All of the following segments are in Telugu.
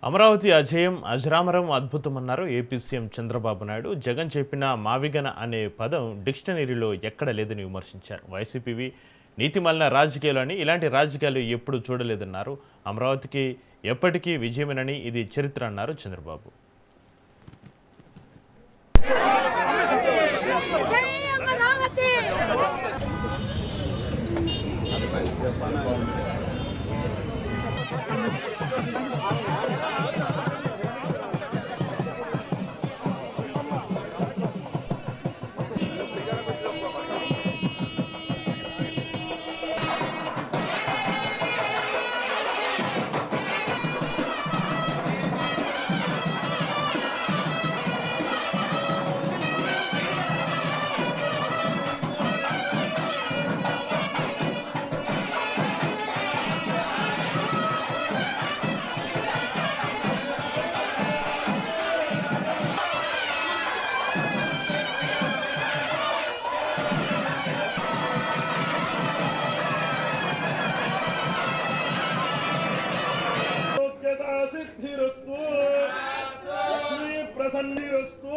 అమరావతి అజేయం అజరామరం అద్భుతమన్నారు ఏపీ సీఎం చంద్రబాబు నాయుడు. జగన్ చెప్పిన మావిగన అనే పదం డిక్షనరీలో ఎక్కడ లేదని విమర్శించారు. వైసీపీవి నీతిమలిన రాజకీయాలు అని, ఇలాంటి రాజకీయాలు ఎప్పుడు చూడలేదన్నారు. అమరావతికి ఎప్పటికీ విజయమేనని, ఇది చరిత్ర అన్నారు చంద్రబాబు. సిద్ధిరస్తు లక్ష్మీ ప్రసన్నిరస్తు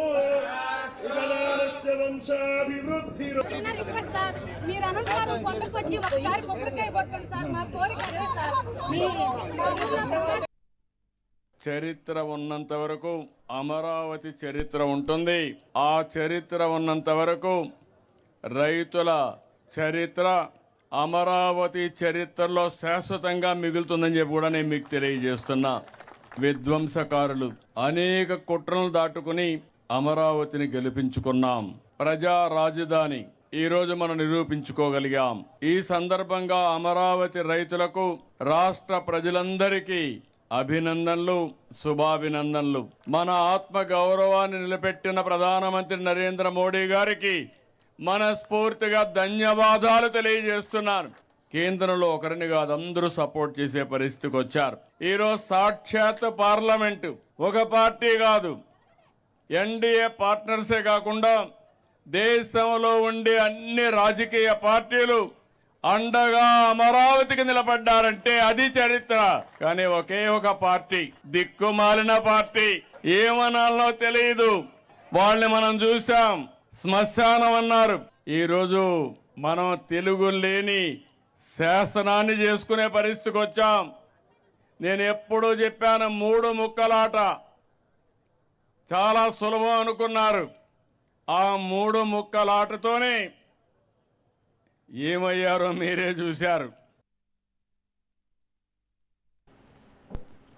విజయానస్య వంశాభివృద్ధి. చిన్న రిక్వెస్ట్ సార్, మీరు అనంతరం కొండకొచ్చి ఒకసారి కొబ్బరికాయ కొట్టండి సార్, మా కోరిక సార్. చరిత్ర ఉన్నంత వరకు అమరావతి చరిత్ర ఉంటుంది. ఆ చరిత్ర ఉన్నంత వరకు రైతుల చరిత్ర అమరావతి చరిత్రలో శాశ్వతంగా మిగులుతుందని చెప్పి కూడా నేను మీకు తెలియజేస్తున్నా. విధ్వంసకారులు అనేక కుట్రలను దాటుకుని అమరావతిని గెలిపించుకున్నాం. ప్రజా రాజధాని ఈరోజు మనం నిరూపించుకోగలిగాం. ఈ సందర్భంగా అమరావతి రైతులకు, రాష్ట్ర ప్రజలందరికీ అభినందనలు, శుభాభినందనలు. మన ఆత్మ గౌరవాన్ని నిలబెట్టిన ప్రధానమంత్రి నరేంద్ర మోడీ గారికి మనస్ఫూర్తిగా ధన్యవాదాలు తెలియజేస్తున్నాను. కేంద్రంలో ఒకరిని కాదు, అందరూ సపోర్ట్ చేసే పరిస్థితికి వచ్చారు. ఈరోజు సాక్షాత్ పార్లమెంటు ఒక పార్టీ కాదు, ఎన్డీఏ పార్ట్నర్సే కాకుండా దేశంలో ఉండే అన్ని రాజకీయ పార్టీలు అండగా అమరావతికి నిలబడ్డారంటే అది చరిత్ర. కానీ ఒకే ఒక పార్టీ, దిక్కుమాలిన పార్టీ, ఏమనాలో తెలియదు, వాళ్ళని మనం చూసాం. శ్మశానం అన్నారు. ఈరోజు మనం తెలుగు లేని శాసనాన్ని చేసుకునే పరిస్థితికి వచ్చాం. నేను ఎప్పుడూ చెప్పాను, 3 ముక్కలాట చాలా సులభం అనుకున్నారు. ఆ 3 ముక్కలాటతోనే ఏమయ్యారో మీరే చూశారు.